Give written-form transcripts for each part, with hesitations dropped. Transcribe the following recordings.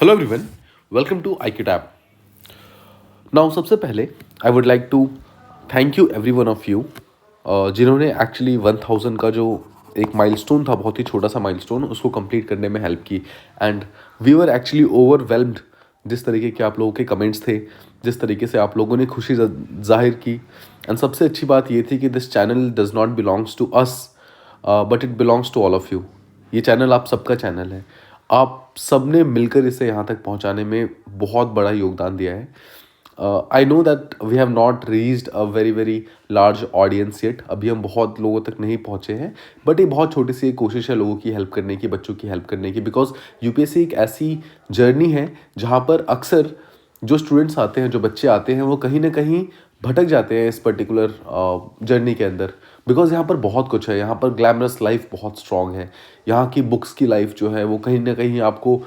Hello everyone, welcome to IQ tab. Now सबसे पहले I would like to thank you every one of you जिन्होंने actually 1000 का जो एक माइलस्टोन था, बहुत ही छोटा सा माइलस्टोन, उसको कंप्लीट करने में हेल्प की। And we were actually overwhelmed जिस तरीके के आप लोगों के कमेंट्स थे, जिस तरीके से आप लोगों ने खुशी जाहिर की। एंड सबसे अच्छी बात ये थी कि this channel does not belongs to us but it belongs to all of you. ये चैनल आप सबका चैनल है। आप सबने मिलकर इसे यहाँ तक पहुँचाने में बहुत बड़ा योगदान दिया है। I know that we have not reached a very very large audience yet. अभी हम बहुत लोगों तक नहीं पहुँचे हैं, बट ये बहुत छोटी सी एक कोशिश है लोगों की हेल्प करने की, बच्चों की हेल्प करने की। बिकॉज यूपीएससी एक ऐसी जर्नी है जहाँ पर अक्सर जो स्टूडेंट्स आते हैं, जो बच्चे आते हैं, वो कहीं ना कहीं भटक जाते हैं इस पर्टिकुलर जर्नी के अंदर। बिकॉज यहाँ पर बहुत कुछ है, यहाँ पर ग्लैमरस लाइफ बहुत स्ट्रांग है। यहाँ की बुक्स की लाइफ जो है वो कहीं ना कहीं आपको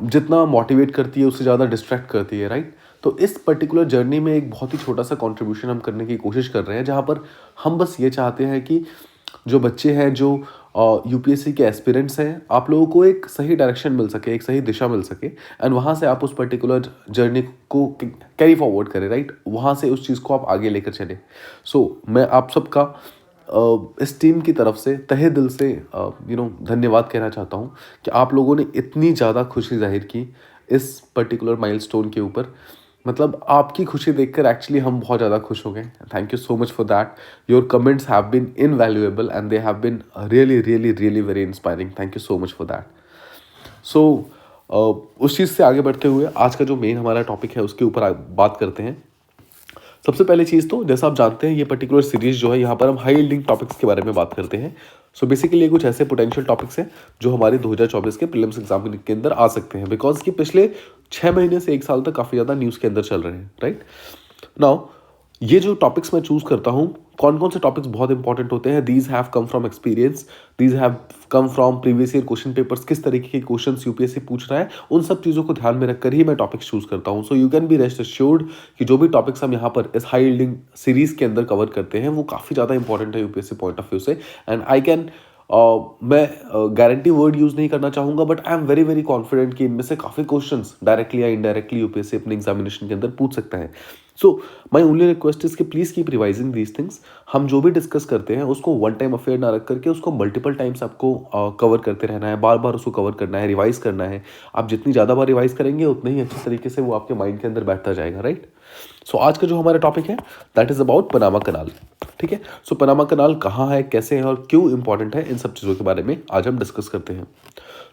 जितना मोटिवेट करती है उससे ज़्यादा डिस्ट्रैक्ट करती है, राइट। तो इस पर्टिकुलर जर्नी में एक बहुत ही छोटा सा कंट्रीब्यूशन हम करने की कोशिश कर रहे हैं, जहाँ पर हम बस ये चाहते हैं कि जो बच्चे हैं, जो यूपीएससी के एस्पिरेंट्स हैं, आप लोगों को एक सही डायरेक्शन मिल सके, एक सही दिशा मिल सके। एंड वहाँ से आप उस पर्टिकुलर जर्नी को कैरी फॉरवर्ड करें, राइट। वहाँ से उस चीज़ को आप आगे लेकर चलें। सो मैं आप सबका इस टीम की तरफ से तहे दिल से धन्यवाद कहना चाहता हूँ कि आप लोगों ने इतनी ज़्यादा खुशी जाहिर की इस पर्टिकुलर माइलस्टोन के ऊपर। मतलब आपकी खुशी देखकर एक्चुअली हम बहुत ज़्यादा खुश हो गए। Thank you so much for that. Your comments have been invaluable and they have been really really really very inspiring. Thank you so much for that. So उस चीज़ से आगे बढ़ते हुए आज का जो मेन हमारा टॉपिक है उसके ऊपर बात करते हैं। सबसे पहली चीज़ तो जैसा आप जानते हैं, ये पर्टिकुलर सीरीज जो है, यहाँ पर हम हाई यील्डिंग टॉपिक्स के बारे में बात करते हैं। सो बेसिकली ये कुछ ऐसे पोटेंशियल टॉपिक्स हैं जो हमारे 2024 के प्रीलिम्स एग्जाम के अंदर आ सकते हैं। बिकॉज कि पिछले 6 महीने से 1 साल तक काफ़ी ज़्यादा न्यूज़ के अंदर चल रहे हैं, राइट। नाउ ये जो टॉपिक्स मैं चूज़ करता हूँ, कौन कौन से टॉपिक्स बहुत इंपॉर्टेंट होते हैं, these have come from experience, these have come from previous year question papers. किस तरीके के क्वेश्चंस यूपीएससी पूछ रहा है, उन सब चीज़ों को ध्यान में रखकर ही मैं टॉपिक्स चूज़ करता हूँ। So you can be rest assured कि जो भी टॉपिक्स हम यहाँ पर इस हाई यील्डिंग सीरीज के अंदर कवर करते हैं वो काफ़ी ज़्यादा इंपॉर्टेंट है यूपीएससी पॉइंट ऑफ व्यू से। एंड आई कैन मैं गारंटी वर्ड यूज़ नहीं करना चाहूँगा, but I am very very confident कि इनमें से काफ़ी क्वेश्चंस डायरेक्टली या इनडायरेक्टली यूपीएससी अपने एग्जामिनेशन के अंदर पूछ सकता है। सो माई ओनली रिक्वेस्ट इज कि please keep revising these things. हम जो भी डिस्कस करते हैं उसको वन टाइम अफेयर ना रख करके उसको मल्टीपल टाइम्स आपको कवर करते रहना है, बार बार उसको कवर करना है, रिवाइज करना है। आप जितनी ज़्यादा बार रिवाइज करेंगे उतने ही अच्छे तरीके से वो आपके माइंड के अंदर बैठता जाएगा, राइट। सो आज का जो हमारा टॉपिक है that is about Panama canal, ठीक है। सो पनामा कनाल कहाँ है, कैसे है और क्यों इंपॉर्टेंट है, इन सब चीज़ों के बारे में आज हम डिस्कस करते हैं।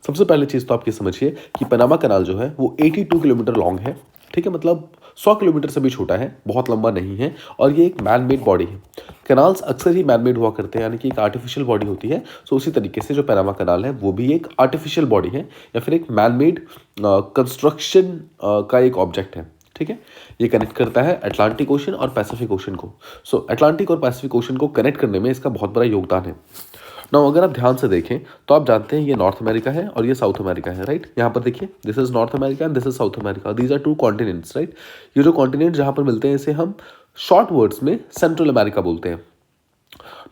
सबसे पहले चीज़ तो आप ये समझिए कि पनामा कनाल जो है वो 82 किलोमीटर लॉन्ग है, ठीक है। मतलब 100 किलोमीटर से भी छोटा है, बहुत लंबा नहीं है। और ये एक मैन मेड बॉडी है। कनाल्स अक्सर ही मैन मेड हुआ करते हैं, यानी कि एक आर्टिफिशियल बॉडी होती है। सो उसी तरीके से जो पनामा कनाल है वो भी एक आर्टिफिशियल बॉडी है या फिर एक मैन मेड कंस्ट्रक्शन का एक ऑब्जेक्ट है, ठीक है। ये कनेक्ट करता है अटलांटिक ओशन और पैसिफिक ओशन को। सो अटलांटिक और पैसिफिक ओशन को कनेक्ट करने में इसका बहुत बड़ा योगदान है। नाउ अगर आप ध्यान से देखें तो आप जानते हैं ये नॉर्थ अमेरिका है और ये साउथ अमेरिका है, राइट। यहाँ पर देखिए, this is North America and this is South America. These are 2 continents, right. ये जो कॉन्टिनेंट जहाँ पर मिलते हैं इसे हम शॉर्ट वर्ड्स में सेंट्रल अमेरिका बोलते हैं।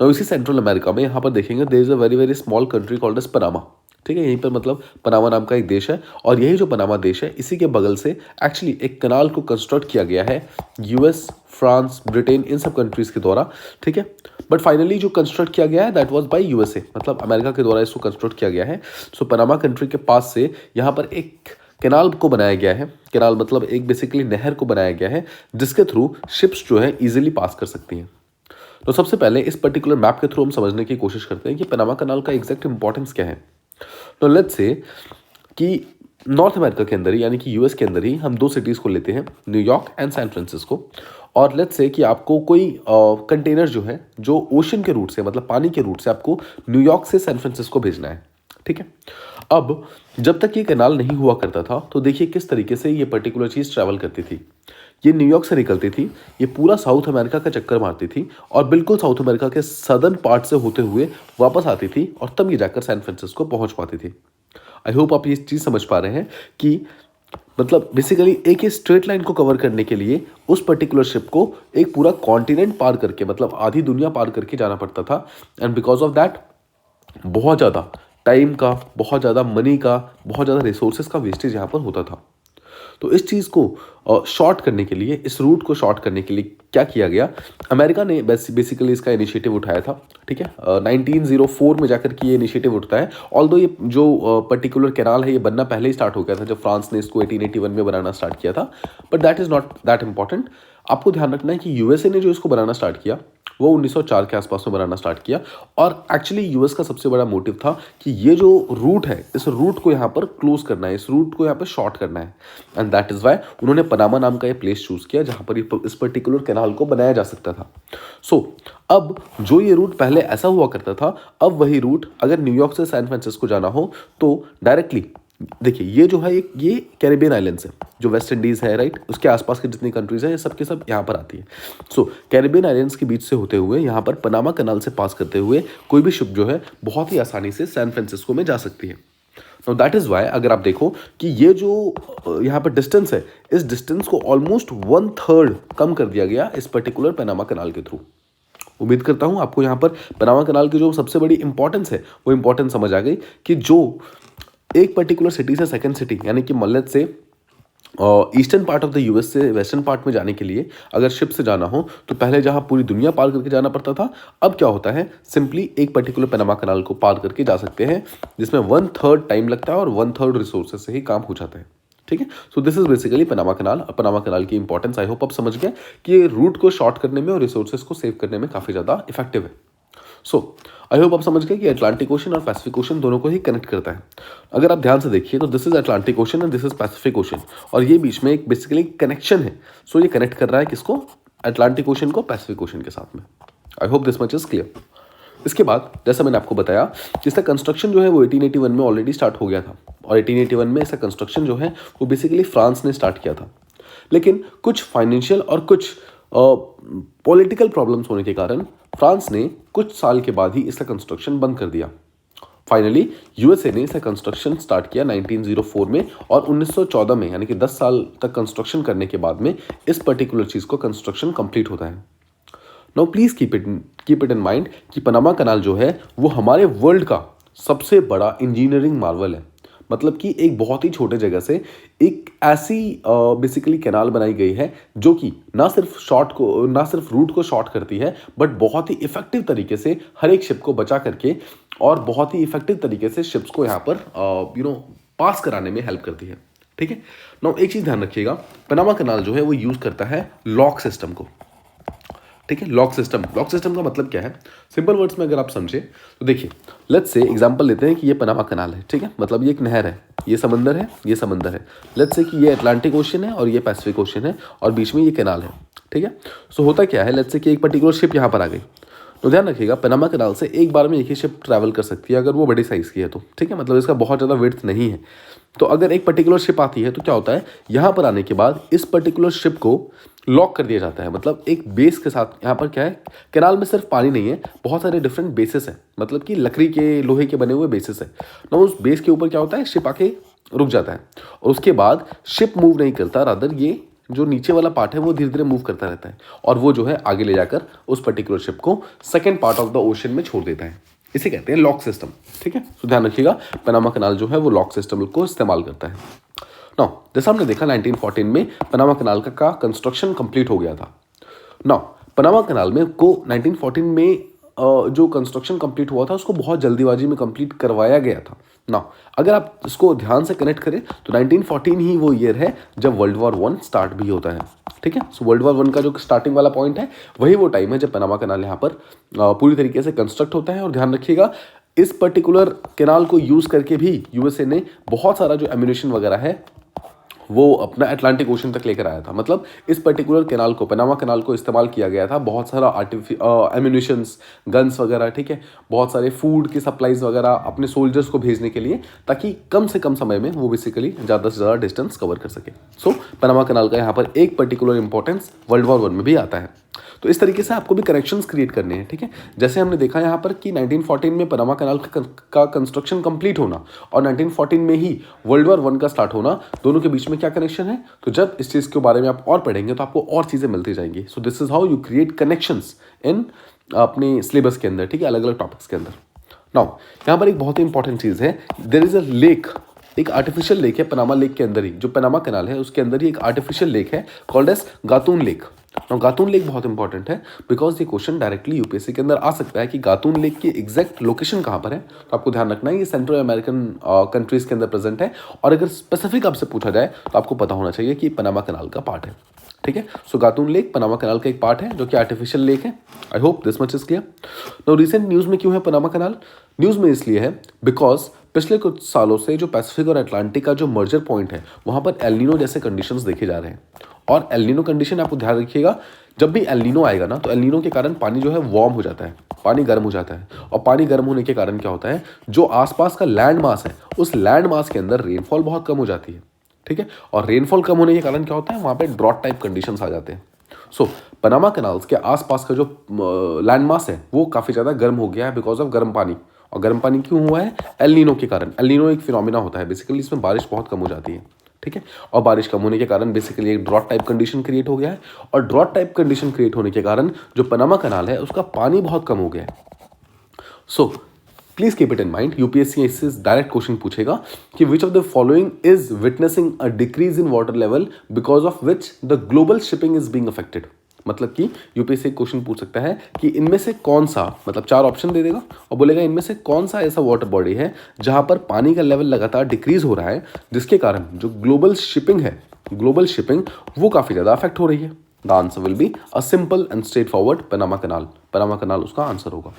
नाउ इसी सेंट्रल अमेरिका में यहाँ पर देखेंगे there is a very very small country called as Panama, ठीक है। यहीं पर मतलब पनामा नाम का एक देश है और यही जो पनामा देश है इसी के बगल से एक्चुअली एक कनाल को कंस्ट्रक्ट किया गया है यूएस, फ्रांस, ब्रिटेन, इन सब कंट्रीज के द्वारा, ठीक है। बट फाइनली जो कंस्ट्रक्ट किया गया है दैट वाज बाय यूएसए, मतलब अमेरिका के द्वारा इसको कंस्ट्रक्ट किया गया है। सो पनामा कंट्री के पास से यहाँ पर एक कैनाल को बनाया गया है। कैनाल मतलब एक बेसिकली नहर को बनाया गया है जिसके थ्रू शिप्स जो है इजीली पास कर सकती हैं। तो सबसे पहले इस पर्टिकुलर मैप के थ्रू हम समझने की कोशिश करते हैं कि पनामा कनाल का एग्जैक्ट इंपॉर्टेंस क्या है। तो लेट्स से कि नॉर्थ अमेरिका के अंदर ही, यानी कि यूएस के अंदर ही हम 2 सिटीज़ को लेते हैं, न्यूयॉर्क एंड सैन फ्रांसिस्को। और लेट्स से कि आपको कोई कंटेनर जो है जो ओशन के रूट से, मतलब पानी के रूट से आपको न्यूयॉर्क से सैन फ्रांसिस्को भेजना है, ठीक है। अब जब तक ये कैनाल नहीं हुआ करता था तो देखिए किस तरीके से ये पर्टिकुलर चीज़ ट्रैवल करती थी। ये न्यूयॉर्क से निकलती थी, ये पूरा साउथ अमेरिका का चक्कर मारती थी और बिल्कुल साउथ अमेरिका के सदर्न पार्ट से होते हुए वापस आती थी और तब ये जाकर सैन फ्रांसिस्को पहुंच पाती थी। आई होप आप ये चीज़ समझ पा रहे हैं कि मतलब बेसिकली एक स्ट्रेट लाइन को कवर करने के लिए उस पर्टिकुलर शिप को एक पूरा कॉन्टिनेंट पार करके, मतलब आधी दुनिया पार करके जाना पड़ता था। एंड बिकॉज ऑफ दैट बहुत ज़्यादा टाइम का, बहुत ज़्यादा मनी का, बहुत ज़्यादा रिसोर्सेज का वेस्टेज यहाँ पर होता था। तो इस चीज़ को शॉर्ट करने के लिए, इस रूट को शॉर्ट करने के लिए क्या किया गया, अमेरिका ने बेसिकली इसका इनिशिएटिव उठाया था। ठीक है, 1904 में जाकर के ये इनिशिएटिव उठता है। ऑल्दो ये जो पर्टिकुलर कैनाल है ये बनना पहले ही स्टार्ट हो गया था जब फ्रांस ने इसको 1881 में बनाना स्टार्ट किया था, but that is not that important. आपको ध्यान रखना है कि यूएसए ने जो इसको बनाना स्टार्ट किया वो 1904 के आसपास में बनाना स्टार्ट किया, और एक्चुअली यूएस का सबसे बड़ा मोटिव था कि ये जो रूट है, इस रूट को यहाँ पर क्लोज करना है, इस रूट को यहाँ पर शॉर्ट करना है, एंड दैट इज़ वाई उन्होंने पनामा नाम का ये प्लेस चूज़ किया जहाँ पर इस पर्टिकुलर कैनाल को बनाया जा सकता था। सो अब जो ये रूट पहले ऐसा हुआ करता था, अब वही रूट अगर न्यूयॉर्क से सैन फ्रांसिस्को जाना हो तो डायरेक्टली, देखिए ये जो है ये कैरिबियन आइलैंड्स है, जो वेस्ट इंडीज़ है, राइट, उसके आसपास के जितनी कंट्रीज़ हैं ये सब के सब यहाँ पर आती है। सो कैरिबियन आइलैंड्स के बीच से होते हुए यहाँ पर पनामा कनाल से पास करते हुए कोई भी शिप जो है बहुत ही आसानी से सैन फ्रांसिस्को में जा सकती है। नाउ दैट इज़ वाई अगर आप देखो कि ये जो यहाँ पर डिस्टेंस है, इस डिस्टेंस को ऑलमोस्ट 1/3 कम कर दिया गया इस पर्टिकुलर पनामा कनाल के थ्रू। उम्मीद करता हूँ आपको यहाँ पर पनामा कनाल की जो सबसे बड़ी इंपॉर्टेंस है वो इंपॉर्टेंस समझ आ गई कि जो एक पर्टिकुलर सिटी से सेकंड सिटी, यानी कि मल्लत से eastern part of the US से वेस्टर्न पार्ट में जाने के लिए अगर शिप से जाना हो तो पहले जहाँ पूरी दुनिया पार करके जाना पड़ता था, अब क्या होता है, सिंपली एक पर्टिकुलर पनामा कनाल को पार करके जा सकते हैं, जिसमें 1/3 टाइम लगता है और 1/3 रिसोर्सेज से ही काम हो जाता है। ठीक है, so this is basically Panama canal. Panama canal की इंपॉर्टेंस आई होप आप समझ गए कि ये रूट को शॉर्ट करने में और रिसोर्सेज को सेव करने में काफ़ी ज़्यादा इफेक्टिव है। सो आई होप आप समझ गए कि अटलांटिक ओशन और पैसिफिक ओशन दोनों को ही कनेक्ट करता है। अगर आप ध्यान से देखिए तो this is Atlantic ocean and this is Pacific ocean, और ये बीच में एक बेसिकली कनेक्शन है। सो ये कनेक्ट कर रहा है किसको, अटलांटिक ओशन को पैसिफिक ओशन के साथ में। आई hope this much is clear. इसके बाद जैसा मैंने आपको बताया कि इसका कंस्ट्रक्शन जो है वो 1881 में ऑलरेडी स्टार्ट हो गया था, और 1881 में इसका कंस्ट्रक्शन जो है वो बेसिकली फ्रांस ने स्टार्ट किया था, लेकिन कुछ फाइनेंशियल और कुछ पॉलिटिकल प्रॉब्लम्स होने के कारण फ्रांस ने कुछ साल के बाद ही इसका कंस्ट्रक्शन बंद कर दिया। फाइनली यूएसए ने इसका कंस्ट्रक्शन स्टार्ट किया 1904 में, और 1914 में, यानी कि 10 साल तक कंस्ट्रक्शन करने के बाद में इस पर्टिकुलर चीज़ को कंस्ट्रक्शन कंप्लीट होता है। Now please keep it in mind कि पनामा कनाल जो है वो हमारे वर्ल्ड का सबसे बड़ा इंजीनियरिंग मार्वल है। मतलब कि एक बहुत ही छोटे जगह से एक ऐसी बेसिकली कैनाल बनाई गई है जो कि ना सिर्फ रूट को शॉर्ट करती है, बट बहुत ही इफेक्टिव तरीके से हर एक शिप को बचा करके और बहुत ही इफेक्टिव तरीके से शिप्स को यहाँ पर पास कराने में हेल्प करती है। ठीक है, नाउ एक चीज़ ध्यान रखिएगा, पनामा कनाल जो है वो यूज़ करता है लॉक सिस्टम को। ठीक है, लॉक सिस्टम का मतलब क्या है, सिंपल वर्ड्स में अगर आप समझे तो देखिए, लेट्स से एग्जांपल लेते हैं कि ये पनामा कनाल है। ठीक है, मतलब ये एक नहर है, ये समंदर है, ये समंदर है। लेट्स से कि ये अटलांटिक ओशन है और ये पैसिफिक ओशन है, और बीच में ये कैनाल है। ठीक है, सो होता क्या है, लेट्स से कि एक पर्टिकुलर शिप यहाँ पर आ गई, तो ध्यान रखिएगा पनामा कनाल से एक बार में एक ही शिप ट्रैवल कर सकती है अगर वो बड़ी साइज़ की है तो। ठीक है, मतलब इसका बहुत ज़्यादा विड्थ नहीं है। तो अगर एक पर्टिकुलर शिप आती है तो क्या होता है, यहाँ पर आने के बाद इस पर्टिकुलर शिप को लॉक कर दिया जाता है। मतलब एक बेस के साथ, यहाँ पर क्या है, कैनाल में सिर्फ पानी नहीं है, बहुत सारे डिफरेंट बेसिस हैं, मतलब कि लकड़ी के, लोहे के बने हुए बेसिस है ना। उस बेस के ऊपर क्या होता है, शिप आके रुक जाता है, और उसके बाद शिप मूव नहीं करता, रादर ये जो नीचे वाला पार्ट है वो धीरे धीरे मूव करता रहता है, और वो जो है आगे ले जाकर उस पर्टिकुलर शिप को second part of the ocean में छोड़ देता है। इसे कहते हैं लॉक सिस्टम। ठीक है, तो ध्यान रखिएगा पनामा कनाल जो है वो लॉक सिस्टम को इस्तेमाल करता है। नाउ जैसा हमने देखा 1914 में पनामा कनाल का कंस्ट्रक्शन कंप्लीट हो गया था। नाउ पनामा कनाल में को 1914 में जो कंस्ट्रक्शन कंप्लीट हुआ था उसको बहुत जल्दीबाजी में कंप्लीट करवाया गया था। नाउ अगर आप इसको ध्यान से कनेक्ट करें तो 1914 ही वो ईयर है जब वर्ल्ड वॉर 1 स्टार्ट भी होता है। ठीक है, सो वर्ल्ड वॉर 1 का जो स्टार्टिंग वाला पॉइंट है वही वो टाइम है जब पनामा कनाल यहाँ पर पूरी तरीके से कंस्ट्रक्ट होता है। और ध्यान रखिएगा इस पर्टिकुलर कैनाल को यूज़ करके भी यूएसए ने बहुत सारा जो एम्यूनेशन वगैरह है वो अपना अटलांटिक ओशन तक लेकर आया था। मतलब इस पर्टिकुलर कैनाल को, पनामा कैनाल को इस्तेमाल किया गया था बहुत सारा एम्यूनेशंस, गन्स वगैरह, ठीक है, बहुत सारे फूड की सप्लाईज वगैरह अपने सोल्जर्स को भेजने के लिए, ताकि कम से कम समय में वो बेसिकली ज़्यादा से ज़्यादा डिस्टेंस कवर कर सके। सो पनामा कैनाल का यहाँ पर एक पर्टिकुलर इंपॉर्टेंस वर्ल्ड वॉर 1 में भी आता है। तो इस तरीके से आपको भी कनेक्शंस क्रिएट करने हैं। ठीक है, जैसे हमने देखा यहाँ पर कि 1914 में पनामा कैनाल का कंस्ट्रक्शन कंप्लीट होना और 1914 में ही वर्ल्ड वॉर 1 का स्टार्ट होना, दोनों के बीच में क्या कनेक्शन है, तो जब इस चीज़ के बारे में आप और पढ़ेंगे तो आपको और चीज़ें मिलती जाएंगी। So this is how you create connections in अपने सिलेबस के अंदर। ठीक है, अलग अलग टॉपिक्स के अंदर। नाउ यहाँ पर एक बहुत ही इंपॉर्टेंट चीज़ है, देयर इज़ अ लेक, एक आर्टिफिशियल लेक है पनामा लेक के अंदर ही, जो पनामा कैनाल है उसके अंदर ही एक आर्टिफिशियल लेक है called as Gatun lake. Now Gatun lake बहुत इंपॉर्टेंट है बिकॉज ये क्वेश्चन डायरेक्टली यूपीएससी के अंदर आ सकता है कि गातून लेक की एग्जैक्ट लोकेशन कहाँ पर है। तो आपको ध्यान रखना है ये सेंट्रल अमेरिकन कंट्रीज के अंदर प्रेजेंट है, और अगर स्पेसिफिक आपसे पूछा जाए तो आपको पता होना चाहिए कि पनामा कैनाल का पार्ट है। ठीक है, so Gatun lake Panama canal का एक पार्ट है जो कि आर्टिफिशियल लेक है। I hope this much is clear. No recent news में क्यों है पनामा कैनाल? न्यूज़ में इसलिए है बिकॉज पिछले कुछ सालों से जो पैसिफिक और अटलांटिक का जो मर्जर पॉइंट है वहाँ पर एल नीनो जैसे कंडीशंस देखे जा रहे हैं। और एल नीनो कंडीशन आपको ध्यान रखिएगा, जब भी एल नीनो आएगा ना तो एल नीनो के कारण पानी जो है वार्म हो जाता है, पानी गर्म हो जाता है, और पानी गर्म होने के कारण क्या होता है, जो आसपास का लैंड मास है उस लैंड मास के अंदर रेनफॉल बहुत कम हो जाती है। ठीक है, और रेनफॉल कम होने के कारण क्या होता है, वहाँ पे ड्रॉट टाइप कंडीशंस आ जाते हैं। सो पनामा कैनाल्स के आसपास का जो लैंड मास है वो काफ़ी ज़्यादा गर्म हो गया है बिकॉज ऑफ गर्म पानी। और गर्म पानी क्यों हुआ है? एल नीनो के कारण। एल नीनो एक फिनोमिना होता है बेसिकली, इसमें बारिश बहुत कम हो जाती है। ठीक है, और बारिश कम होने के कारण बेसिकली एक ड्रॉट टाइप कंडीशन क्रिएट हो गया है, और ड्रॉट टाइप कंडीशन क्रिएट होने के कारण जो पनामा कैनाल है उसका पानी बहुत कम हो गया है। So please keep it in mind, UPSC इससे डायरेक्ट क्वेश्चन पूछेगा कि which of the following is witnessing a decrease in water level because of which the global shipping is being affected. मतलब कि यूपीएससी क्वेश्चन पूछ सकता है कि इनमें से कौन सा, मतलब 4 ऑप्शन दे देगा और बोलेगा इनमें से कौन सा ऐसा वाटर बॉडी है जहां पर पानी का लेवल लगातार डिक्रीज हो रहा है, जिसके कारण जो ग्लोबल शिपिंग है, ग्लोबल शिपिंग वो काफी ज्यादा अफेक्ट हो रही है। The answer will be a simple and straight forward Panama canal. Panama canal उसका आंसर होगा।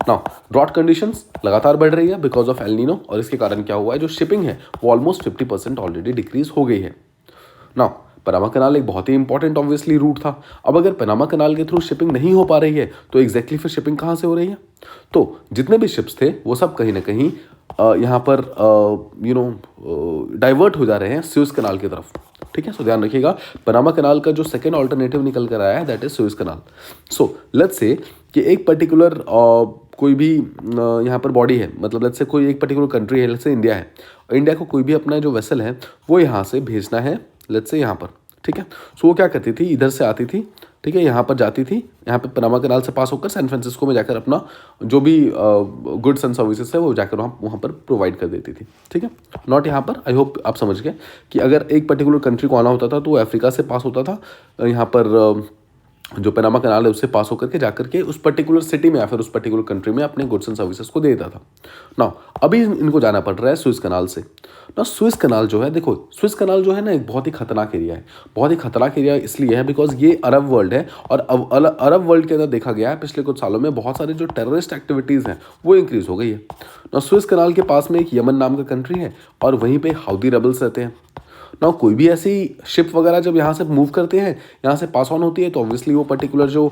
नाउ ड्रॉट कंडीशंस लगातार बढ़ रही है बिकॉज ऑफ एल नीनो, और इसके कारण क्या हुआ है, जो शिपिंग है वो ऑलमोस्ट 50% ऑलरेडी डिक्रीज हो गई है। नाउ पनामा कैनाल एक बहुत ही इंपॉर्टेंट ऑब्वियसली रूट था। अब अगर पनामा कैनाल के थ्रू शिपिंग नहीं हो पा रही है तो एग्जैक्टली फिर शिपिंग कहाँ से हो रही है? तो जितने भी शिप्स थे वो सब कहीं ना कहीं यहाँ पर डाइवर्ट हो जा रहे हैं स्यूज कैनाल की तरफ। ठीक है, सो ध्यान रखिएगा पनामा कैनाल का जो सेकेंड ऑल्टरनेटिव निकल कर आया है that is sues canal. So let's say कि एक पर्टिकुलर कोई भी यहाँ पर बॉडी है, मतलब लेट्स से कोई एक पर्टिकुलर कंट्री है, लेट्स से इंडिया है, और इंडिया को कोई भी अपना जो वेसल है वो यहाँ से भेजना है लेट्स से यहाँ पर। ठीक है, सो वो क्या करती थी, इधर से आती थी, ठीक है, यहाँ पर जाती थी, यहाँ पे पनामा कैनाल से पास होकर सैन फ्रांसिस्को में जाकर अपना जो भी गुड्स एंड सर्विसेज है वो जाकर वहाँ पर प्रोवाइड कर देती थी। ठीक है, नॉट यहाँ पर, आई होप आप समझ गए कि अगर एक पर्टिकुलर कंट्री को आना होता था तो वो अफ्रीका से पास होता था, यहाँ पर जो पनामा कैनाल है उससे पास होकर के जाकर के उस पर्टिकुलर सिटी में या फिर उस पर्टिकुलर कंट्री में अपने गुड्स एंड सर्विसेज को दे देता था। नाउ अभी इनको जाना पड़ रहा है स्विस कैनाल से। ना स्विस कैनाल जो है, देखो स्विस कैनाल जो है ना एक बहुत ही खतरनाक एरिया है। बहुत ही खतरनाक एरिया इसलिए है बिकॉज ये अरब वर्ल्ड है, और अरब वर्ल्ड के अंदर देखा गया है पिछले कुछ सालों में बहुत सारे जो टेररिस्ट एक्टिविटीज़ हैं वो इंक्रीज हो गई है। ना स्विस कैनाल के पास में एक यमन नाम का कंट्री है और वहीं पे हाउदी रेबल्स रहते हैं। ना कोई भी ऐसी शिप वगैरह जब यहाँ से मूव करते हैं, यहाँ से पास ऑन होती है, तो ऑब्वियसली वो पर्टिकुलर जो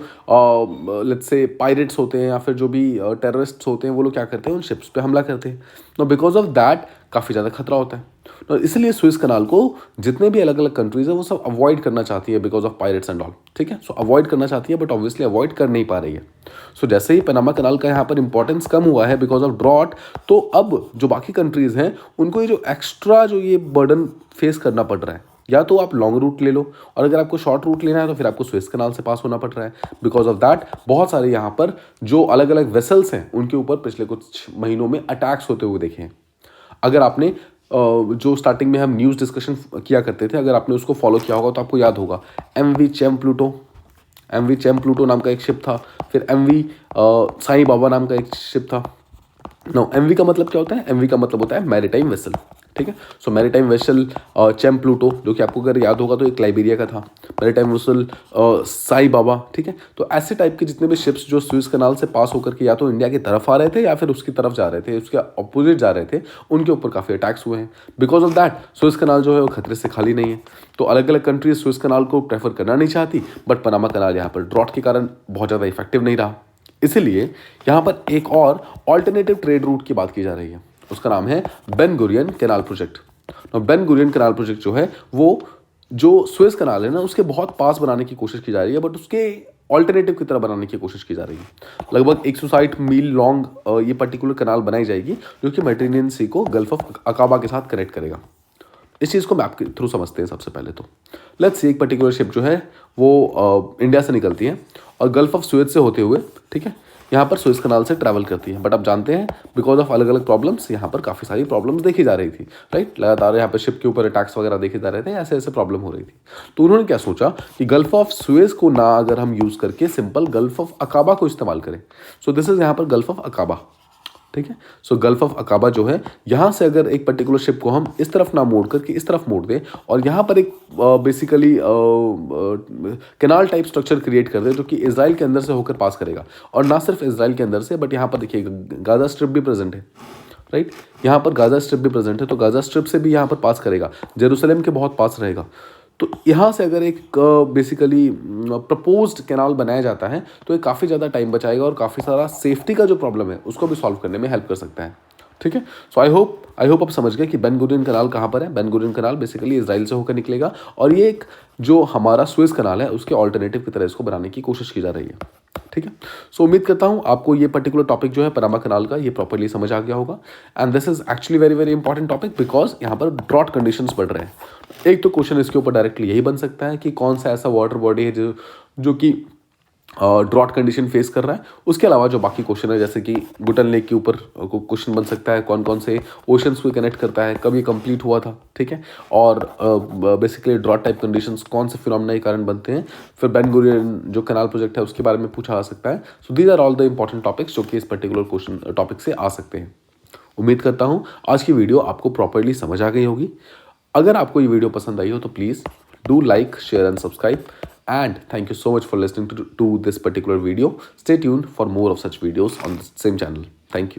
लेट्स से पायरेट्स होते हैं या फिर जो भी टेररिस्ट्स होते हैं वो लोग क्या करते हैं, उन शिप्स पे हमला करते हैं। ना बिकॉज ऑफ दैट काफ़ी ज़्यादा खतरा होता है। तो इसलिए स्विस कैनाल को जितने भी अलग अलग कंट्रीज है वो सब अवॉइड करना चाहती है because of pirates and all. ठीक है, सो अवॉइड करना चाहती है बट ऑब्वियसली अवॉइड कर नहीं पा रही है। सो जैसे ही पनामा कैनाल का यहाँ पर इंपॉर्टेंस कम हुआ है बिकॉज ऑफ ड्रॉट, तो अब जो बाकी कंट्रीज हैं उनको ये जो एक्स्ट्रा जो ये बर्डन फेस करना पड़ रहा है, या तो आप लॉन्ग रूट ले लो, और अगर आपको शॉर्ट रूट लेना है तो फिर आपको स्विस कैनाल से पास होना पड़ रहा है। बिकॉज ऑफ दैट बहुत सारे यहाँ पर जो अलग अलग वेसल्स हैं उनके ऊपर पिछले कुछ महीनों में अटैक्स होते हुए देखे हैं। अगर आपने जो स्टार्टिंग में हम न्यूज़ डिस्कशन किया करते थे, अगर आपने उसको फॉलो किया होगा तो आपको याद होगा MV चैम प्लूटो नाम का एक शिप था, फिर MV साईं बाबा नाम का एक शिप था। नो MV का मतलब क्या होता है? MV का मतलब होता है मैरीटाइम वेसल। ठीक है, सो मैरीटाइम वेसल चैम प्लूटो, जो कि आपको अगर याद होगा तो एक लाइबेरिया का था। Maritime vessel Sai Baba. ठीक है, तो ऐसे टाइप के जितने भी शिप्स जो स्विस कैनाल से पास होकर के या तो इंडिया की तरफ आ रहे थे या फिर उसकी तरफ जा रहे थे, उसके अपोजिट जा रहे थे, उनके ऊपर काफ़ी अटैक्स हुए हैं। Because of that Swiss canal जो है वो खतरे से खाली नहीं है। तो अलग अलग कंट्रीज स्विस कैनाल को प्रेफर करना नहीं चाहती, बट पनामा कैनाल यहाँ पर ड्रॉट के कारण बहुत ज़्यादा इफेक्टिव नहीं रहा। इसीलिए यहाँ पर एक और ऑल्टरनेटिव ट्रेड रूट की बात की जा रही है, उसका नाम है Ben Gurion canal project. Ben Gurion canal project जो है वो जो स्विस कैनाल है ना उसके बहुत पास बनाने की कोशिश की जा रही है, बट उसके ऑल्टरनेटिव की तरह बनाने की कोशिश की जा रही है। लगभग 160 मील लॉन्ग ये पर्टिकुलर कैनाल बनाई जाएगी जो कि मेडिटेरेनियन सी को गल्फ ऑफ अकाबा के साथ कनेक्ट करेगा। इस चीज़ को मैप के थ्रू समझते हैं। सबसे पहले तो लेट्स सी एक पर्टिकुलर शिप जो है वो इंडिया से निकलती है और गल्फ ऑफ सुएज से होते हुए, ठीक है, यहाँ पर सुएज कनाल से ट्रैवल करती है। बट आप जानते हैं बिकॉज ऑफ अलग अलग प्रॉब्लम्स यहाँ पर काफ़ी सारी प्रॉब्लम्स देखी जा रही थी, राइट। लगातार यहाँ पर शिप के ऊपर अटैक्स वगैरह देखे जा रहे थे, ऐसे ऐसे प्रॉब्लम हो रही थी। तो उन्होंने क्या सोचा कि गल्फ ऑफ सुएज को ना अगर हम यूज़ करके सिंपल गल्फ ऑफ अकाबा को इस्तेमाल करें। सो दिस इज यहाँ पर गल्फ ऑफ अकाबा, ठीक है। सो गल्फ ऑफ अकाबा जो है, यहाँ से अगर एक पर्टिकुलर शिप को हम इस तरफ ना मोड़ करके इस तरफ मोड़ दें और यहाँ पर एक basically canal type structure create कर दें जो कि इजराइल के अंदर से होकर पास करेगा। और ना सिर्फ इजराइल के अंदर से, बट यहाँ पर देखिए गाजा स्ट्रिप भी प्रेजेंट है, राइट। यहाँ पर गाजा स्ट्रिप भी प्रेजेंट है, तो गाजा स्ट्रिप से भी यहाँ पर पास करेगा, जेरूसलम के बहुत पास रहेगा। तो यहाँ से अगर एक बेसिकली प्रपोज्ड कैनाल बनाया जाता है तो ये काफ़ी ज़्यादा टाइम बचाएगा और काफ़ी सारा सेफ्टी का जो प्रॉब्लम है उसको भी सॉल्व करने में हेल्प कर सकता है, ठीक है। सो आई होप आप समझ गए कि बेन गुरियन कनाल कहाँ पर है। बेन गुरियन कनाल बेसिकली इजराइल से होकर निकलेगा और ये एक जो हमारा सुएज कनाल है उसके ऑल्टरनेटिव की तरह इसको बनाने की कोशिश की जा रही है, ठीक है। सो उम्मीद करता हूँ आपको ये पर्टिकुलर टॉपिक जो है पनामा कनाल का ये प्रॉपर्ली समझ आ गया होगा। And this is actually very very important topic because यहाँ पर ड्रॉट कंडीशंस बढ़ रहे हैं। एक तो क्वेश्चन इसके ऊपर डायरेक्टली यही बन सकता है कि कौन सा ऐसा वाटर बॉडी है जो कि ड्रॉट कंडीशन फेस कर रहा है। उसके अलावा जो बाकी क्वेश्चन है जैसे कि गुटन लेक के ऊपर क्वेश्चन बन सकता है, कौन कौन से ओशंस को कनेक्ट करता है, कब ये कंप्लीट हुआ था, ठीक है। और बेसिकली ड्रॉट टाइप कंडीशंस कौन से फिनोमेना के कारण बनते हैं। फिर बेन गुरियन जो कैनाल प्रोजेक्ट है उसके बारे में पूछा जा सकता है। So these are all the important topics जो कि इस पर्टिकुलर क्वेश्चन टॉपिक से आ सकते हैं। उम्मीद करता हूँ आज की वीडियो आपको प्रॉपर्ली समझ आ गई होगी। अगर आपको ये वीडियो पसंद आई हो तो please do like, share and subscribe, and thank you so much for listening to this particular video. Stay tuned for more of such videos on the same channel. Thank you.